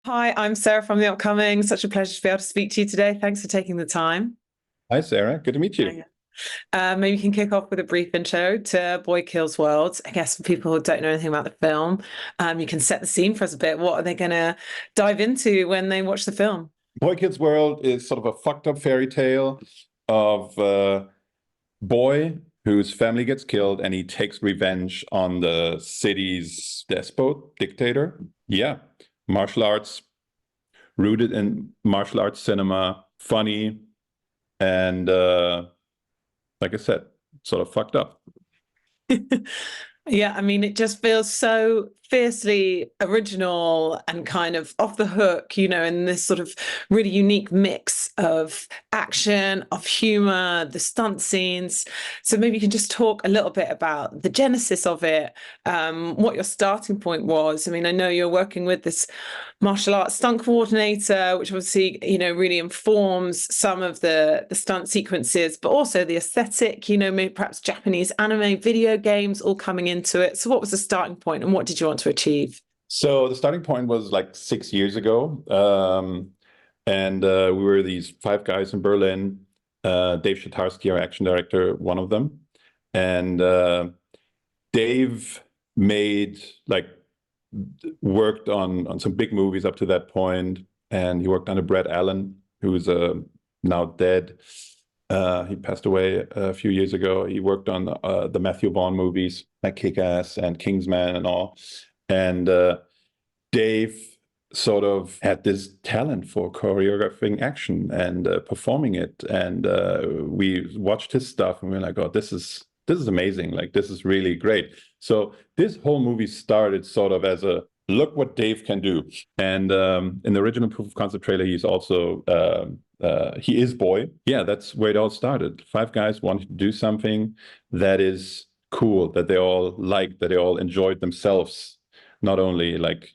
Hi, I'm Sarah from The Upcoming. Such a pleasure to be able to speak to you today. Thanks for taking the time. Hi, Sarah. Good to meet you. Yeah. Maybe you can kick off with a brief intro to Boy Kills World. I guess for people who don't know anything about the film, you can set the scene for us a bit. What are they going to dive into when they watch the film? Boy Kids World is sort of a fucked up fairy tale of a boy whose family gets killed and he takes revenge on the city's dictator. Yeah, martial arts, rooted in martial arts cinema, funny, and like I said, sort of fucked up. Yeah, I mean, it just feels so fiercely original and kind of off the hook, in this sort of really unique mix of action, of humor, the stunt scenes. So maybe you can just talk a little bit about the genesis of it, what your starting point was. I mean, I know you're working with this martial arts stunt coordinator, which obviously, really informs some of the stunt sequences, but also the aesthetic, maybe perhaps Japanese anime, video games all coming into it. So what was the starting point and what did you want to achieve? So the starting point was like 6 years ago. And we were these five guys in Berlin. Dave Shatarski, our action director, one of them. And Dave made like worked on some big movies up to that point, and he worked under Brad Allen, who's now dead. He passed away a few years ago. He worked on the Matthew Vaughn movies like Kick-Ass and Kingsman and all. And Dave sort of had this talent for choreographing action and performing it. And we watched his stuff and we were like, oh, this is amazing. Like, this is really great. So this whole movie started sort of as a look what Dave can do. And in the original proof of concept trailer, he's also he is Boy. Yeah, that's where it all started. Five guys wanted to do something that is cool, that they all liked, that they all enjoyed themselves. Not only like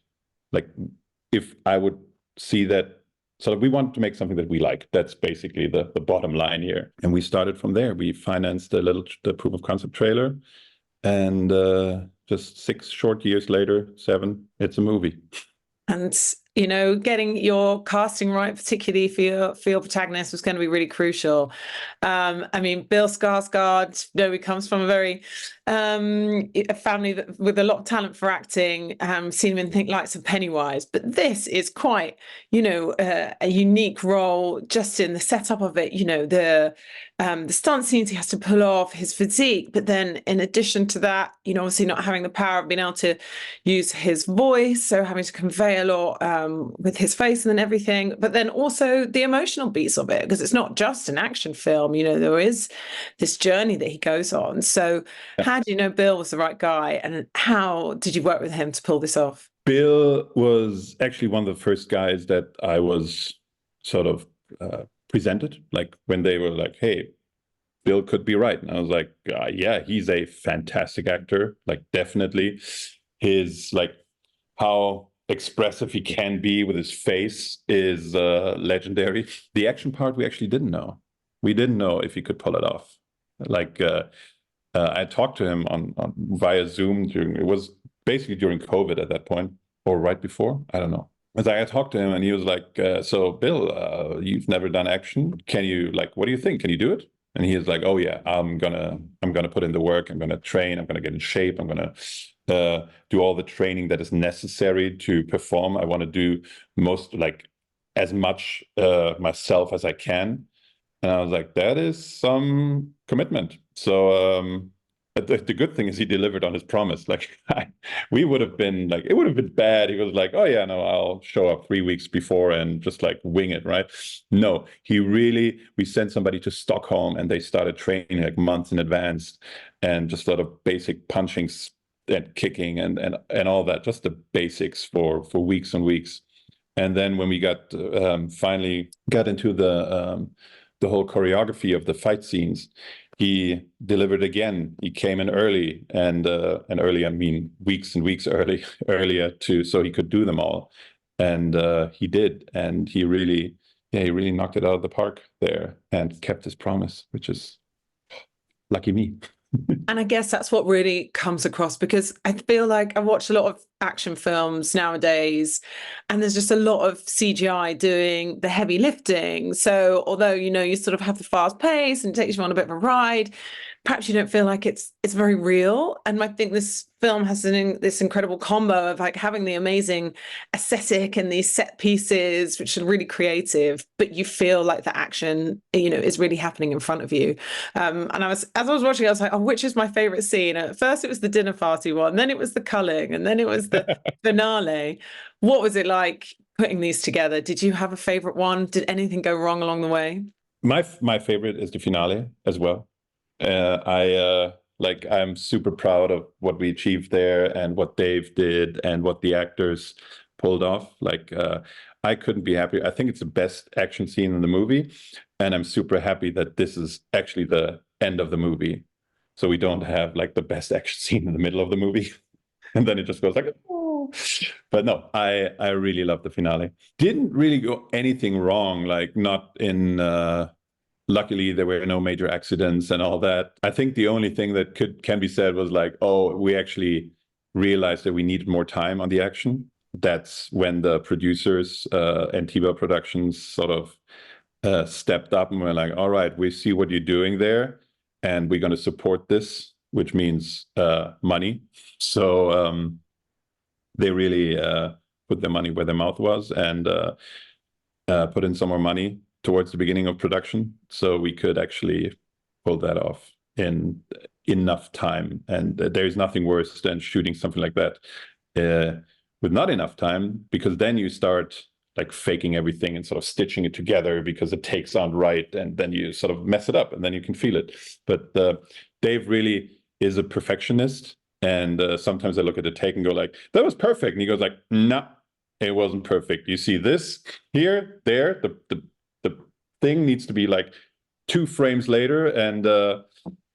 if I would see that. So we want to make something that we like. That's basically the bottom line here. And we started from there. We financed the proof of concept trailer, and just 6 short years later, 7, it's a movie. And getting your casting right, particularly for your protagonist, was going to be really crucial. I mean, Bill Skarsgård, he comes from a family with a lot of talent for acting. Seen him in things like some Pennywise, but this is quite, a unique role just in the setup of it. The stunt scenes he has to pull off, his physique, but then in addition to that, obviously not having the power of being able to use his voice, so having to convey a lot with his face and then everything, but then also the emotional beats of it, because it's not just an action film, there is this journey that he goes on. So how do you know Bill was the right guy, and how did you work with him to pull this off? Bill was actually one of the first guys that I was sort of presented, like when they were like, hey, Bill could be right. And I was like, yeah, he's a fantastic actor. Like, definitely. His, like, how expressive he can be with his face is legendary. The action part, we actually didn't know. We didn't know if he could pull it off. Like, I talked to him on via Zoom it was basically during COVID at that point, or right before. I don't know. As I talked to him, and he was like, "So, Bill, you've never done action. Can you, like, what do you think? Can you do it?" And he is like, "Oh yeah, I'm gonna put in the work. I'm gonna train. I'm gonna get in shape. I'm gonna do all the training that is necessary to perform. I want to do most like as much myself as I can." And I was like, that is some commitment. So the good thing is he delivered on his promise. Like, we would have been like, it would have been bad. He was like, oh yeah, no, I'll show up 3 weeks before and just like wing it, right? No, we sent somebody to Stockholm and they started training like months in advance, and just sort of basic punching and kicking and all that, just the basics for weeks and weeks. And then when we got finally got into the whole choreography of the fight scenes, he delivered again. He came in early, and early, I mean weeks and weeks earlier so he could do them all, and he did, and he really knocked it out of the park there and kept his promise, which is lucky me. And I guess that's what really comes across, because I feel like I watch a lot of action films nowadays, and there's just a lot of CGI doing the heavy lifting. So although, you sort of have the fast pace and it takes you on a bit of a ride, perhaps you don't feel like it's very real. And I think this film has this incredible combo of like having the amazing aesthetic and these set pieces, which are really creative, but you feel like the action, is really happening in front of you. And as I was watching, I was like, oh, which is my favorite scene? And at first it was the dinner party one, then it was the culling, and then it was the finale. What was it like putting these together? Did you have a favorite one? Did anything go wrong along the way? My favorite is the finale as well. I'm super proud of what we achieved there and what Dave did and what the actors pulled off. I couldn't be happier. I think it's the best action scene in the movie, and I'm super happy that this is actually the end of the movie. So we don't have like the best action scene in the middle of the movie, and then it just goes like, oh. But no, I really love the finale. Didn't really go anything wrong, like not in luckily there were no major accidents and all that. I think the only thing that can be said was like, oh, we actually realized that we needed more time on the action. That's when the producers and Tiba Productions sort of stepped up and were like, all right, we see what you're doing there, and we're going to support this, which means money. So they really put their money where their mouth was, and put in some more money towards the beginning of production, so we could actually pull that off in enough time. And there's nothing worse than shooting something like that with not enough time, because then you start like faking everything and sort of stitching it together because it takes on right, and then you sort of mess it up, and then you can feel it. But Dave really is a perfectionist, and sometimes I look at the take and go like, that was perfect, and he goes like, no, it wasn't perfect. You see this here, there, the thing needs to be like 2 frames later, and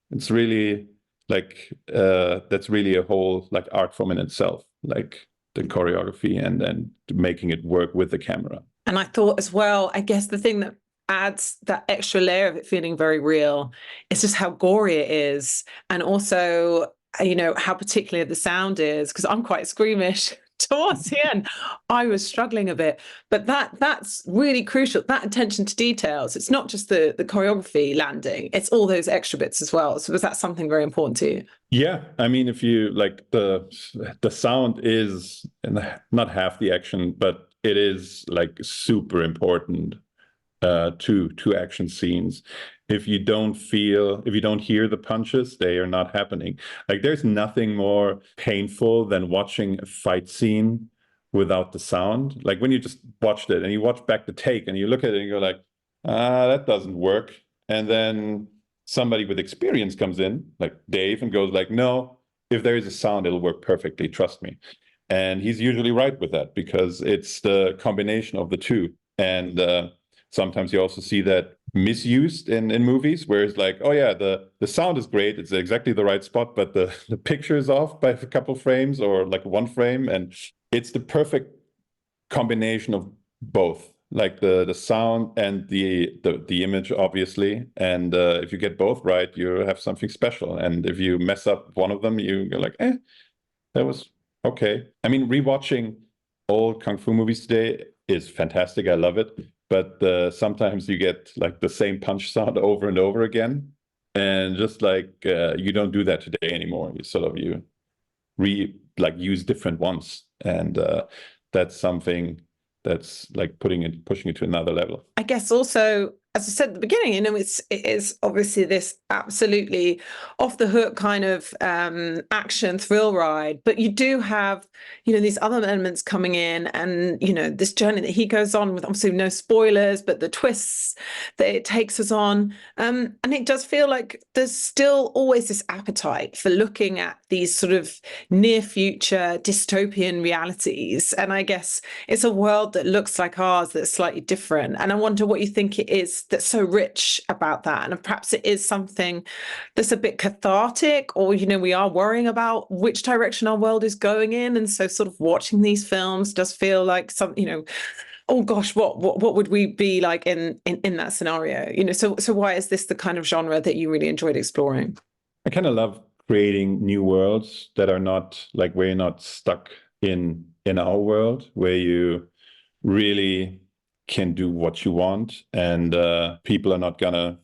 it's really like that's really a whole like art form in itself, like the choreography and making it work with the camera. And I thought as well, I guess the thing that adds that extra layer of it feeling very real is just how gory it is, and also how particular the sound is, because I'm quite squeamish. Towards the end, I was struggling a bit, but that's really crucial. That attention to details. It's not just the choreography landing; it's all those extra bits as well. So was that something very important to you? Yeah, I mean, if you like the sound is not half the action, but it is like super important to action scenes. If you don't hear the punches, they are not happening. Like there's nothing more painful than watching a fight scene without the sound. Like when you just watched it and you watch back the take and you look at it and you go like, that doesn't work. And then somebody with experience comes in, like Dave, and goes like, no, if there is a sound, it'll work perfectly, trust me. And he's usually right with that, because it's the combination of the two. And sometimes you also see that misused in movies, where it's like, oh yeah, the sound is great, it's exactly the right spot, but the picture is off by a couple frames or like 1 frame, and it's the perfect combination of both, like the sound and the image, obviously. And if you get both right, you have something special. And if you mess up one of them, you're like, that was okay. I mean, rewatching old kung fu movies today is fantastic. I love it. But sometimes you get like the same punch sound over and over again, and just like you don't do that today anymore. You use different ones, and that's something that's like pushing it to another level. I guess also, as I said at the beginning, it is obviously this absolutely off the hook kind of action thrill ride, but you do have, these other elements coming in, and, this journey that he goes on with, obviously no spoilers, but the twists that it takes us on. And it does feel like there's still always this appetite for looking at these sort of near future dystopian realities. And I guess it's a world that looks like ours that's slightly different. And I wonder what you think it is that's so rich about that, and perhaps it is something that's a bit cathartic, or we are worrying about which direction our world is going in, and so sort of watching these films does feel like some, oh gosh, what would we be like in that scenario? So why is this the kind of genre that you really enjoyed exploring? I kind of love creating new worlds that are not like where you're not stuck in our world, where you really can do what you want, and people are not gonna,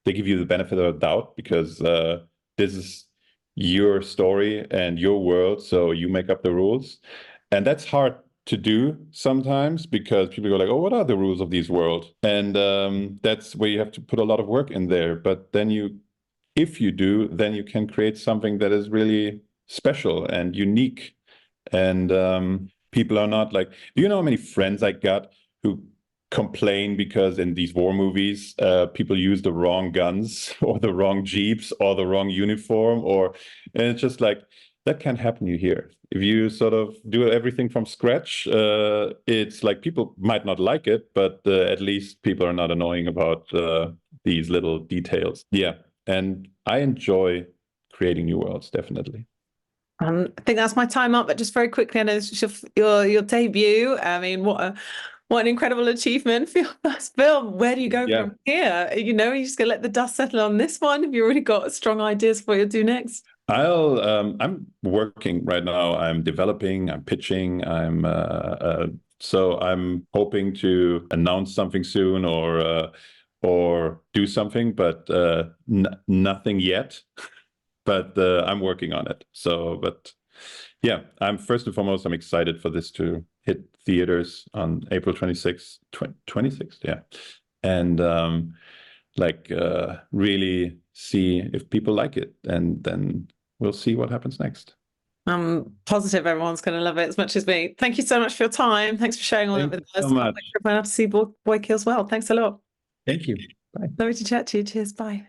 they give you the benefit of the doubt because this is your story and your world, so you make up the rules. And that's hard to do sometimes because people go like, oh, what are the rules of these world? And that's where you have to put a lot of work in there. But then if you do, then you can create something that is really special and unique. And people are not like, do you know how many friends I got who complain because in these war movies, people use the wrong guns or the wrong jeeps or the wrong uniform, and it's just like, that can't happen to you here. If you sort of do everything from scratch, it's like people might not like it, but at least people are not annoying about these little details. Yeah. And I enjoy creating new worlds, definitely. I think that's my time up, but just very quickly, I know this is your debut. I mean, what an incredible achievement for your first film. Where do you go from here? You know, you just gonna let the dust settle on this one? Have you already got strong ideas for what you'll do next? I'm working right now. I'm developing, I'm pitching, so I'm hoping to announce something soon or do something, but nothing yet. But I'm working on it. So, but yeah, I'm first and foremost, I'm excited for this to hit theaters on April 26th, 26th, yeah. And really see if people like it, and then we'll see what happens next. I'm positive everyone's going to love it as much as me. Thank you so much for your time. Thanks for sharing all of it with us. So much. Can't wait to see Boy Kills Well. Thanks a lot. Thank you. Bye. Lovely to chat to you. Cheers. Bye.